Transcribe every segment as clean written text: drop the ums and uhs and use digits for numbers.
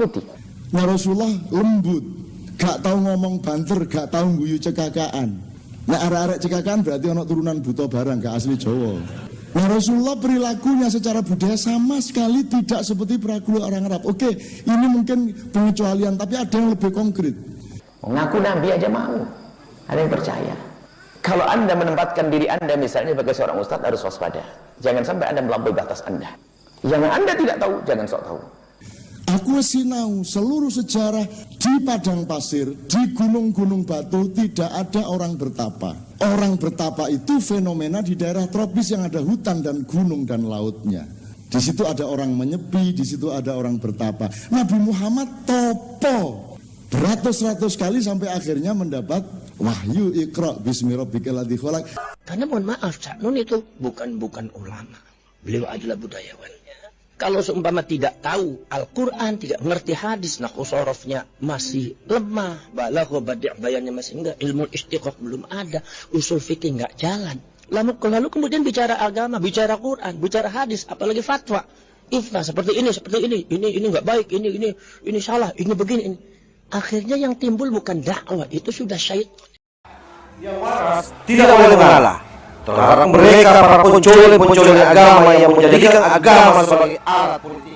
Ikuti. Nah Rasulullah lembut, gak tahu ngomong banter, gak tahu guyu cekakaan. Nah arek-arek cekakaan berarti anak turunan buta barang, gak asli Jawa. Nah Rasulullah perilakunya secara budaya sama sekali tidak seperti perilaku orang Arab. Oke, ini mungkin pengecualian, tapi ada yang lebih konkret. Mengaku Nabi aja mau, ada yang percaya. Kalau Anda menempatkan diri Anda misalnya sebagai seorang ustadz, harus waspada. Jangan sampai Anda melampaui batas Anda. Yang Anda tidak tahu, jangan sok tahu. Aku sinau seluruh sejarah di padang pasir, di gunung-gunung batu tidak ada orang bertapa. Orang bertapa itu fenomena di daerah tropis yang ada hutan dan gunung dan lautnya. Di situ ada orang menyepi, di situ ada orang bertapa. Nabi Muhammad topo beratus-ratus kali sampai akhirnya mendapat wahyu Iqra bismi rabbikal ladzi khalaq. Karena mohon maaf, Cak Nun itu bukan ulama. Beliau adalah budayawan. Kalau seumpama tidak tahu Al-Quran, tidak mengerti hadis, nahwu sorofnya masih lemah, balaghah badi' bayannya masih enggak, ilmu istiqaq belum ada, usul fikih enggak jalan. Lalu kemudian bicara agama, bicara Quran, bicara hadis, apalagi fatwa, ifta seperti ini enggak baik, ini salah, ini begini, ini. Akhirnya yang timbul bukan dakwah, itu sudah syaitan. Yang waras tidak boleh mengalah terhadap mereka para pencuri agama yang menjadikan agama sebagai alat politik.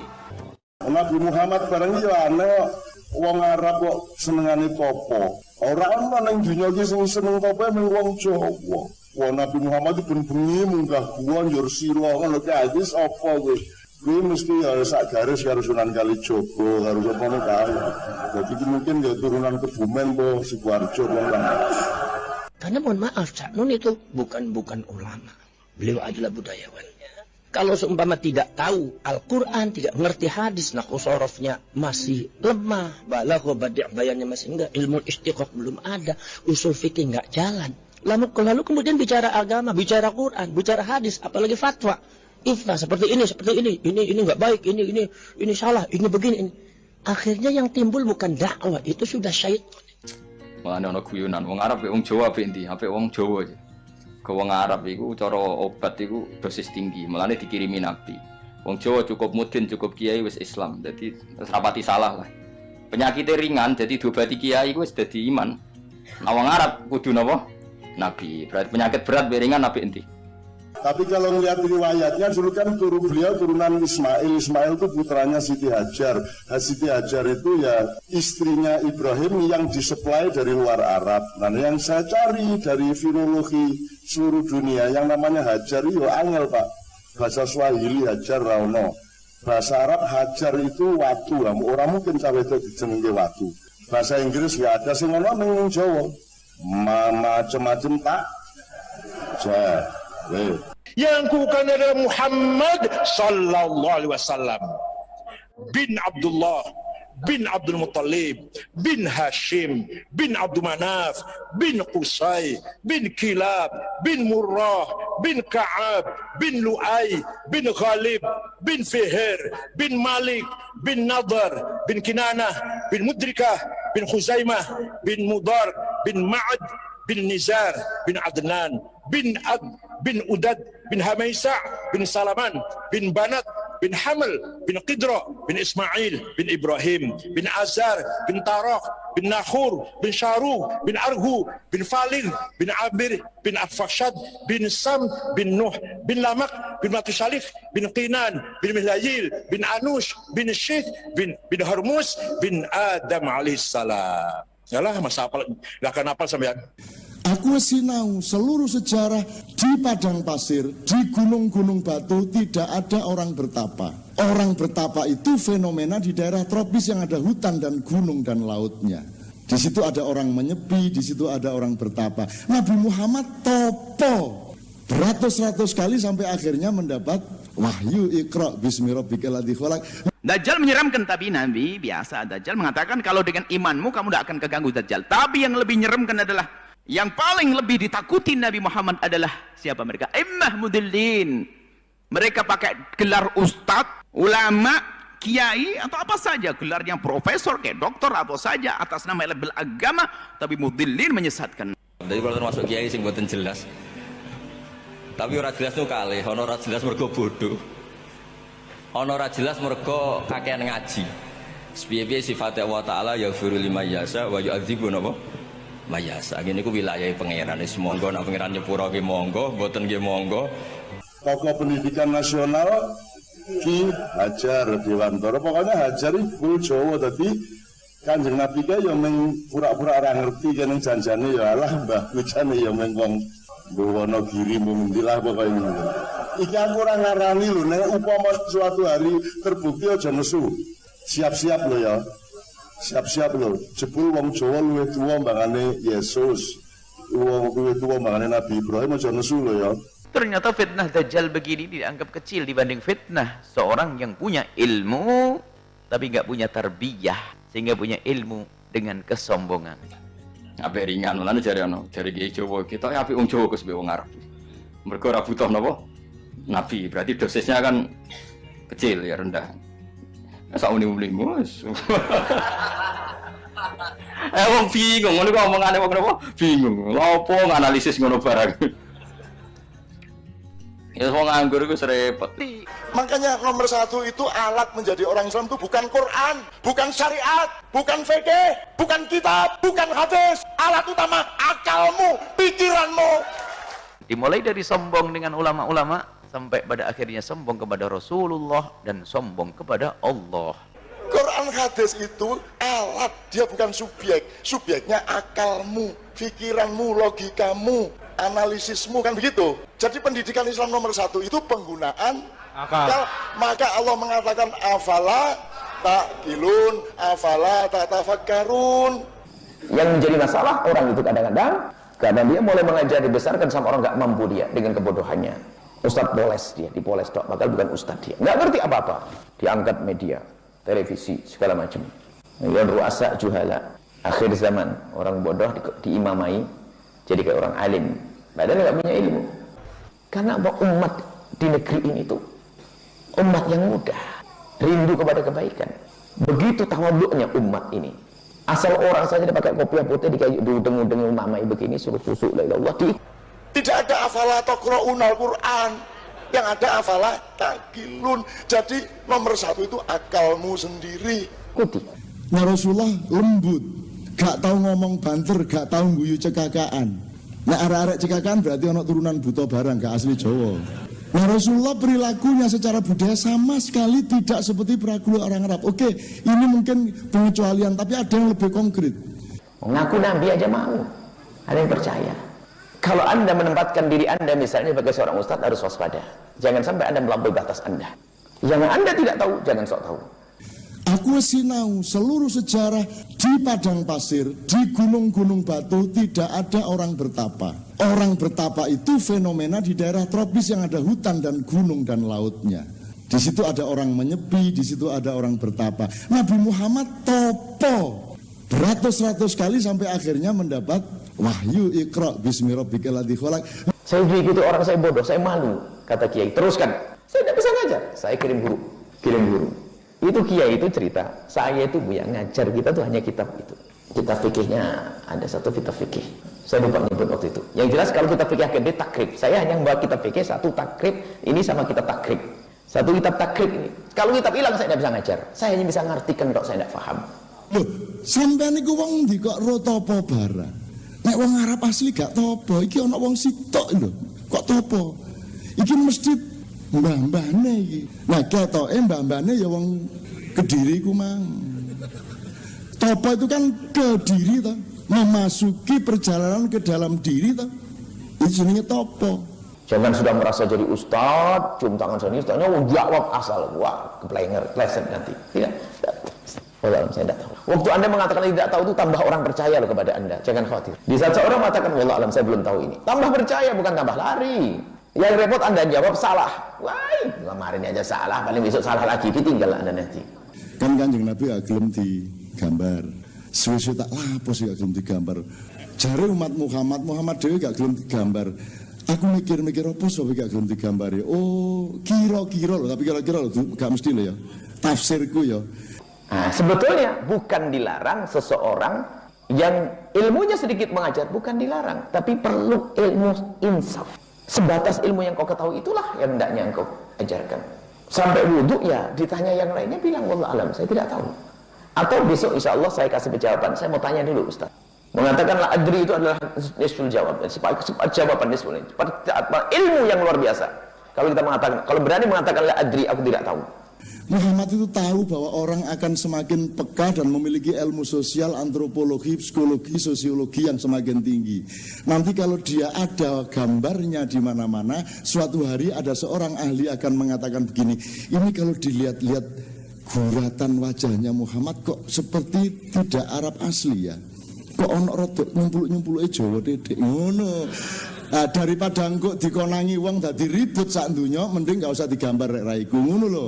Nabi Muhammad barang yo ana wong Arab kok senengane popo. Ora ana ning dunya iki sing seneng popo mung wong Jawa. Wong Nabi Muhammad pun bengi munggah gua njur sira ngono ki hadis apa kowe? Kuwi mesti harus sak garis karo Sunan Kalijaga karo sono kae. Jadi mungkin ya turunan Kebumen po Sidoarjo wong kan. Karena mohon maaf, Cak Nun itu bukan ulama. Beliau adalah budayawan. Kalau seumpama tidak tahu Al-Quran, tidak mengerti hadis, nahwu sorofnya masih lemah, balaghah badi' bayannya masih enggak, ilmu istiqaq belum ada, usul fikih enggak jalan. Lalu kemudian bicara agama, bicara Quran, bicara hadis, apalagi fatwa, ifta seperti ini enggak baik, ini salah, ini begini, ini. Akhirnya yang timbul bukan dakwah, itu sudah syaitan. Mulane ana guyonan wong Arab wong Jawa apik endi? Apik wong Jawa aja. Ke wong Arab iku cara obat iku dosis tinggi, mulane dikirimi Nabi. Wong Jawa cukup mudin, cukup kiai wis Islam. Jadi rapati salah lah. Penyakitnya ringan, jadi diobati kiai iku wis dadi iman. Nah wong Arab kudu napa? Nabi. Berarti penyakit berat ringan apik endi? Tapi kalau melihat riwayatnya dulu kan beliau turunan Ismail itu putranya Siti Hajar. Siti Hajar itu ya istrinya Ibrahim yang disuplai dari luar Arab. Nah yang saya cari dari filologi seluruh dunia yang namanya Hajar itu angel Pak. Bahasa Swahili Hajar Rauno. Bahasa Arab Hajar itu watu. Orang mungkin cawe itu dijenenge watu. Bahasa Inggris ya ada sing ono ning Jawa. Macam-macam tak. Yang kukan adalah Muhammad sallallahu alaihi wasallam bin Abdullah bin Abdul Muttalib bin Hashim bin Abdul Manaf bin Qusay bin Kilab bin Murrah bin Ka'ab bin Lu'ay bin Ghalib bin Fihr bin Malik bin Nadar bin Kinanah bin Mudrikah bin Khuzaimah bin Mudar bin Ma'ad bin Nizar bin Adnan bin Ad bin Udad bin Hamaisa bin Salaman bin Banat bin Hamil bin Qidra bin Ismail bin Ibrahim bin Azar bin Tarak bin Nakhur bin Sharu bin Arhu bin Falil bin Abir bin Afashad bin Sam bin Nuh bin Lamak bin Matusalik bin Qinan bin Mihlayil bin Anush bin Syith bin Harmus bin Adam alaihissalam. Yalah masa apal, gak akan apal sampean. Aku sinau seluruh sejarah di padang pasir, di gunung-gunung batu tidak ada orang bertapa. Orang bertapa itu fenomena di daerah tropis yang ada hutan dan gunung dan lautnya. Di situ ada orang menyepi, di situ ada orang bertapa. Nabi Muhammad topo beratus-ratus kali sampai akhirnya mendapat wahyu Iqra bismi rabbikal ladzi khalaq. Dajjal menyeramkan, tapi Nabi biasa Dajjal mengatakan kalau dengan imanmu kamu tidak akan keganggu Dajjal. Tapi yang lebih menyeramkan adalah yang paling lebih ditakuti Nabi Muhammad adalah siapa mereka? Immah mudillin. Mereka pakai gelar ustadz, ulama, kiai atau apa saja, gelarnya profesor, kayak doktor, apa saja atas nama label agama, tapi mudillin menyesatkan. Jadi kalau termasuk kiai sing mboten jelas. Tapi ora jelas tuh kalih, ono ora jelas mergo bodoh. Ono ora jelas mergo kakean ngaji. Sepiye-piye sifatnya Allah Ta'ala yaghfiru liman yasha wa yu'adzibu napa mayasa. Ngene iku wilayahe pangeran. Wis monggo nek pangeran nyepuro ki monggo, mboten nggih monggo. Tokoh pendidikan nasional Ki Hajar Dewantara, pokoknya Hajar iku Jawa, dadi Kanjeng Nabi ka ya mung pura-pura ora ngerti kene janjane ya alah mbah bojane ya mung wong Wonogiri mundilah pokoknya. Iki aku ora ngarani lho, nek upama suatu hari terbukti aja nesu. Siap-siap lho ya. Siap-siap lho. Jebul wong Jawa luwih tuwa mbangane Yesus. Wong luwih tuwa mbangane Nabi Ibrahim, aja nesu lho ya. Ternyata fitnah Dajjal begini dianggap kecil dibanding fitnah seorang yang punya ilmu tapi nggak punya tarbiyah, sehingga punya ilmu dengan kesombongan. Apa ringan, mulane jare ana, jare Kiai Jawa, kita apik wong Jawa Gus wong Arab. Mergo ora butuh napa? Nabi, berarti dosisnya kan kecil ya, rendah. Sak uni-unimu wis. Wong bingung, ngono kok omongane wong napa? Bingung. Lha opo nganalisis ngono barang. Ya wong nganggur iku repot. Makanya nomor satu itu alat menjadi orang Islam itu bukan Quran, bukan syariat, bukan fikih, bukan kitab, bukan hadis. Alat utama akalmu, pikiranmu. Dimulai dari sombong dengan ulama-ulama sampai pada akhirnya sombong kepada Rasulullah dan sombong kepada Allah. Quran hadis itu alat, dia bukan subjek. Subjeknya akalmu, pikiranmu, logikamu, analisismu, kan begitu. Jadi pendidikan Islam nomor satu itu penggunaan akal. Maka Allah mengatakan afala ta'qilun, afala tatafakkarun. Yang menjadi masalah orang itu kadang-kadang karena dia mulai mengajar dibesarkan sama orang nggak mampu dia dengan kebodohannya. Ustadz poles dia, dipoles dok, bakal bukan ustadz dia. Nggak ngerti apa-apa, diangkat media, televisi, segala macam. Yang ruasa juhala, akhir zaman orang bodoh diimamai jadi kayak orang alim, padahal nggak punya ilmu. Karena umat di negeri ini tuh umat yang mudah, rindu kepada kebaikan. Begitu tawaduknya umat ini. Asal orang saja dia pakai kopiah putih diudeng-udeng umamai begini suruh susuk la ilallah di. Tidak ada afala taqra'unal Quran, yang ada afala ta'qilun. Jadi nomor satu itu akalmu sendiri. Ikuti. Nah Rasulullah lembut, gak tahu ngomong banter, gak tahu guyu cekakaan. Nah arek-arek cekakaan berarti anak turunan buta barang, gak asli Jawa. Nah Rasulullah perilakunya secara budaya sama sekali tidak seperti perilaku orang Arab. Oke, ini mungkin pengecualian, tapi ada yang lebih konkret. Mengaku Nabi aja mau, ada yang percaya. Kalau Anda menempatkan diri Anda misalnya sebagai seorang ustadz, harus waspada. Jangan sampai Anda melampaui batas Anda. Yang Anda tidak tahu, jangan sok tahu. Aku sinau seluruh sejarah di padang pasir, di gunung-gunung batu tidak ada orang bertapa. Orang bertapa itu fenomena di daerah tropis yang ada hutan dan gunung dan lautnya. Di situ ada orang menyepi, di situ ada orang bertapa. Nabi Muhammad topo beratus-ratus kali sampai akhirnya mendapat wahyu Iqra bismi rabbikal ladzi khalaq. Saya diikuti orang, saya bodoh, saya malu, kata Kiai. Teruskan. Saya tidak bisa ngajar. Saya kirim guru. Itu Kiai itu cerita, saya itu Bu yang ngajar kita tuh hanya kitab itu. Kitab fikihnya ada satu kitab fikih. Saya lupa nyebut waktu itu. Yang jelas kalau kitab fikih akhirnya takrib. Saya hanya membawa kitab fikih satu takrib, ini sama kitab takrib. Satu kitab takrib ini. Kalau kitab hilang saya tidak bisa ngajar. Saya hanya bisa ngartikan kalau saya tidak paham. Loh, sampean niku wong ndi kok ro topo barang? Nek wong Arab asli gak topo, iki ana wong sitok lho. Kok topo? Iki mesti mbah-mbahne iki. Nah, ketoke mbah-mbahne ya wong Kediri ku mang. Topo itu kan ke diri toh, memasuki perjalanan ke dalam diri toh. Itu jenenge topo. Jangan sudah merasa jadi ustadz, cium tangan sendiri, ustadznya jawab asal, wah keplenger, kleset nanti. Tidak. Wallah saya tidak tahu. Waktu Anda mengatakan tidak tahu itu tambah orang percaya loh kepada Anda. Jangan khawatir. Di saat seorang mengatakan wallah alam saya belum tahu ini, tambah percaya bukan tambah lari. Yang repot Anda jawab salah. Wah, kemarin aja salah, paling besok salah lagi, ditinggal Anda nanti. Kan Kanjeng Nabi gak gelem digambar. Suwe-suwe tak lapos gak gelem digambar. Jare umat Muhammad dhewe gak gelem digambar. Aku mikir-mikir apa sampe gak gelem digambari. Oh, kira-kira loh, tapi kira-kira loh gak mesti loh ya. Tafsirku ya. Nah, sebetulnya bukan dilarang seseorang yang ilmunya sedikit mengajar, bukan dilarang, tapi perlu ilmu insaf. Sebatas ilmu yang kau ketahui itulah yang hendaknya engkau ajarkan. Sampai wudhu ya ditanya yang lainnya bilang wallah alam saya tidak tahu. Atau besok insya Allah saya kasih jawaban. Saya mau tanya dulu Ustaz. Mengatakan la adri itu adalah nisful jawab. Sifat jawaban nisful ini. Ilmu yang luar biasa. Kalau kita mengatakan, kalau berani mengatakan la adri, aku tidak tahu. Muhammad itu tahu bahwa orang akan semakin peka dan memiliki ilmu sosial, antropologi, psikologi, sosiologi yang semakin tinggi. Nanti kalau dia ada gambarnya di mana-mana, suatu hari ada seorang ahli akan mengatakan begini, ini kalau dilihat-lihat guratan wajahnya Muhammad kok seperti tidak Arab asli ya. Kok ono rodok nyumpul-nyumpul Jawa dedek ngono. Nah, daripada engkok dikonangi wong dadi ribut sak donya, mending gak usah digambar rek raiku ngono lho.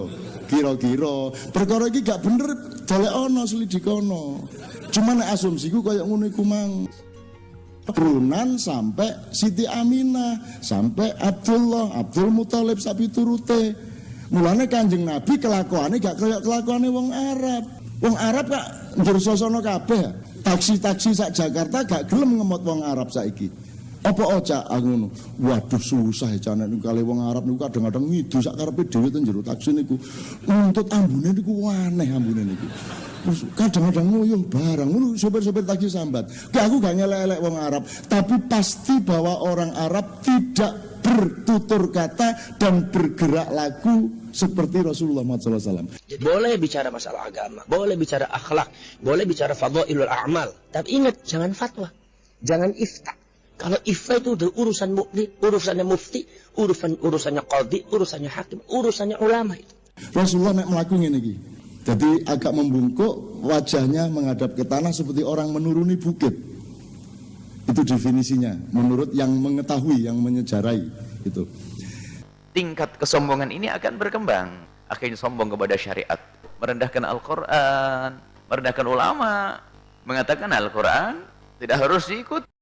Kira-kira perkara iki gak bener dalek ono selidikono. Cuman asumsiku koyo ngono iku mang. Turunan sampai Siti Aminah, sampai Abdullah, Abdul Muthalib sapi turute. Mulane Kanjeng Nabi kelakuane gak kaya kelakuane wong Arab. Wong Arab gak njur sosono kabeh. Taksi-taksi sak Jakarta gak gelem ngemot wong Arab saiki. Apa oca ngono? Waduh susah jane kali wong Arab niku kadang-kadang ngidu sak karepe dhewe ten jero taksi niku. Nuntut ambune niku aneh ambune niku. Terus kadang-kadang nguyuh barang ngono sopir-sopir taksi sambat. Aku gak nyelek-elek wong Arab, tapi pasti bahwa orang Arab tidak bertutur kata dan bergerak laku seperti Rasulullah SAW. Boleh bicara masalah agama, boleh bicara akhlak, boleh bicara fadhailul a'mal, tapi ingat jangan fatwa, jangan ifta. Kalau ifta itu udah urusannya mufti, urusannya qadhi, urusannya hakim, urusannya ulama itu. Rasulullah nek mlaku ngene iki. Jadi agak membungkuk, wajahnya menghadap ke tanah seperti orang menuruni bukit. Itu definisinya menurut yang mengetahui, yang menyejarai itu. Tingkat kesombongan ini akan berkembang, akhirnya sombong kepada syariat, merendahkan Al-Quran, merendahkan ulama, mengatakan Al-Quran tidak harus diikut.